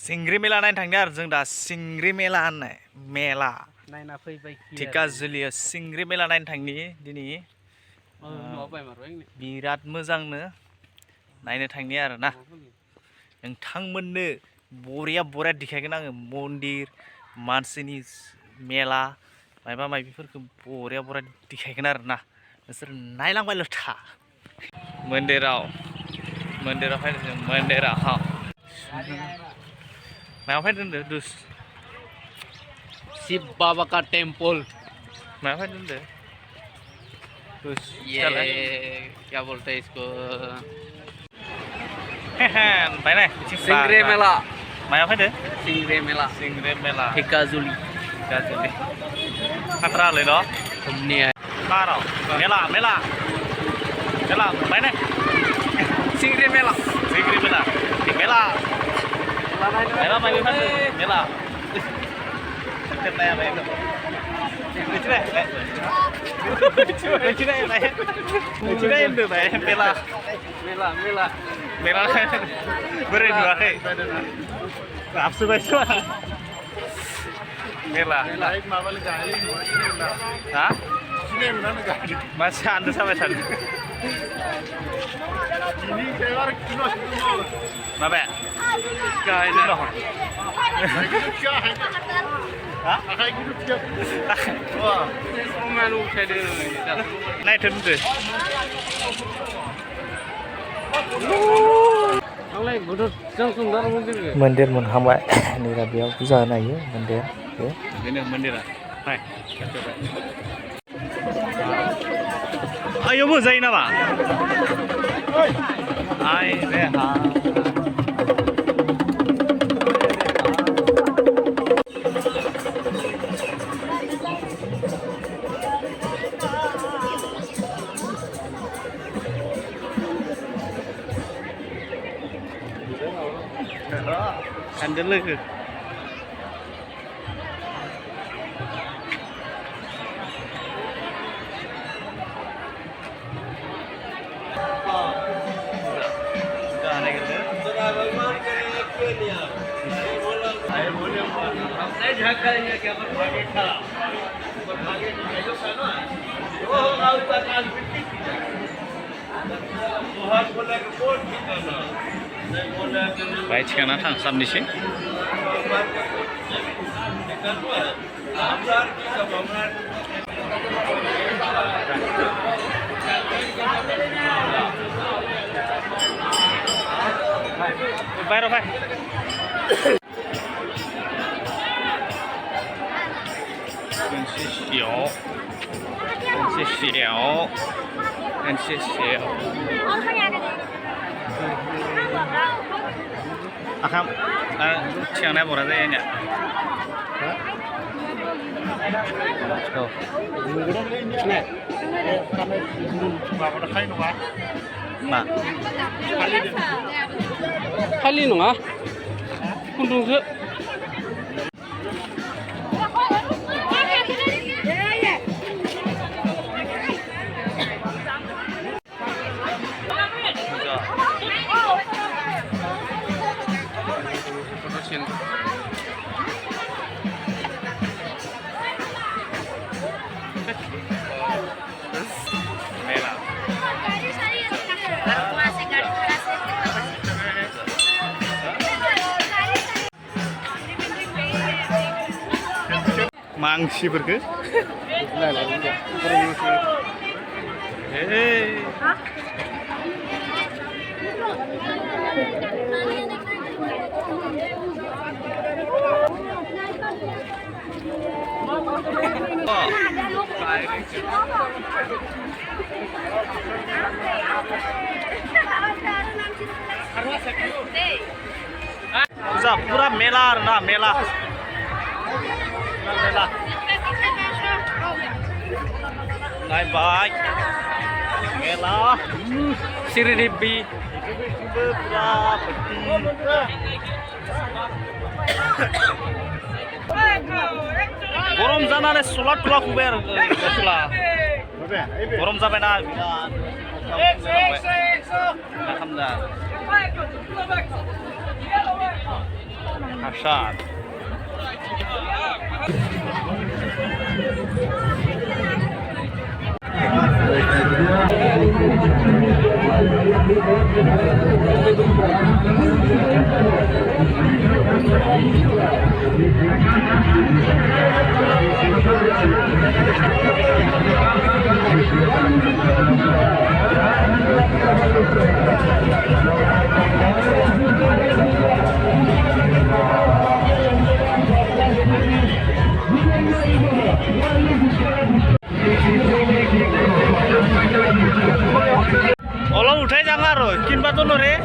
सिंग्रि मेला नायनो थांदों आरो जों दा सिंग्रि मेला होननाय मेला नायना फैबाय धेकियाजुलियाव सिंग्रि मेला नायनो थांनि दिनै बिराद मोजांनो नायनो थांनि आरो ना नोंथांमोननो बरिया देखायगोन आङो मन्दिर मानसिनि मेला मायबा मायबिफोरखौ बरिया देखायगोन आरो ना नोंसोर नायलांबायल' था मन्दिराव फैदों जों मन्दिराव मायाव फैदों होनदों दुस शिव बाबा का टेम्पल मायाव फैदों होनदों दुस ये क्या बोलते हैं इसको सिंग्रि मेला मायाव फैदों सिंग्रि मेला धेकियाजुलि खाथ्रालै न' हमने काराव मेला बायनाय सिंग्रि मेला मेला मायबि फैदों मेला Ternyata apa itu? Lucu itu, mela. Beri dua kali. Absurd banget. Mela. Hah? Masih anda sampai sana. Ini saya kilo. Apa? Kayaknya loh. Hah? Wah, malu saya naik tentu. Mandir menghamba ini rabiau bisa naik mandir. Ini mandir. Hai. Ayo bu Zainab. Hai deh. Andel lagi. Baik karena tangsam di sini. Bayar apa? Akam, siangnya berapa ya? Oh. Mak. Kali nungah? Kuntung ke? Mangsiफोरखौ पूरा मेला ना मेला Bye bye. Mela. Sirinibi. Gorom jana ne solar tula kuber sula. Gorom jabe na. Alhamdulillah. Hasan. Olah udah jangan roh, kinba tuh nore.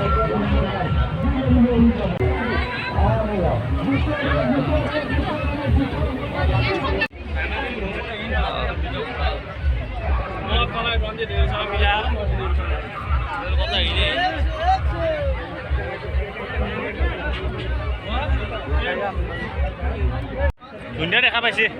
Bunda deh apa sih?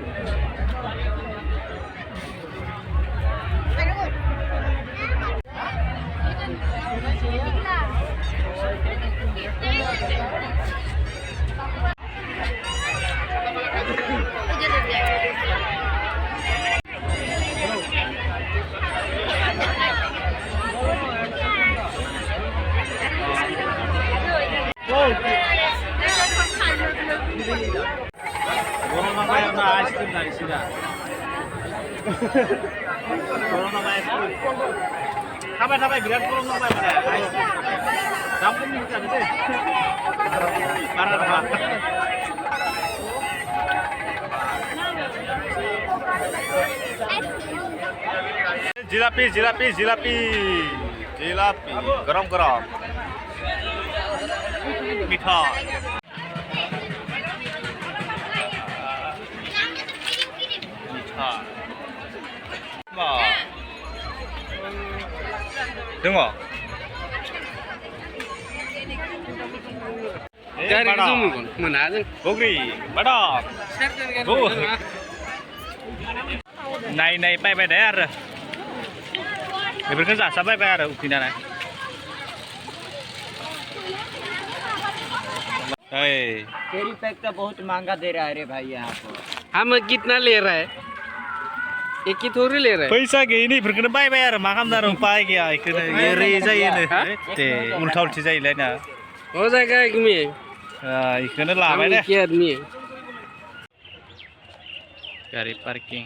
Corona bayar na ice cream dari sini. Corona bayar. Sampai biar corona bayar ice cream. Kampung ni kita gitu. Parah apa? Jilapi, geram. Mita. Tengok. Dari zoom kon, mana aja? Bogri, badam. Oh. Này bay đấy à? Để bên khán giả sắp bay à rồi, thì này. Đây. Carry pack तो बहुत महंगा दे रहा है रे भाई यहाँ पर। हम कितना ले रहा है? एक ही थोड़ी ले रहा है। पैसा के ini berkena bay bayar makam darung pai kya ikena yeri jai ne te ulta ulti jai le na हो जाएगा एक में। ikena la हम bay ne एक ही आदमी है। gari parking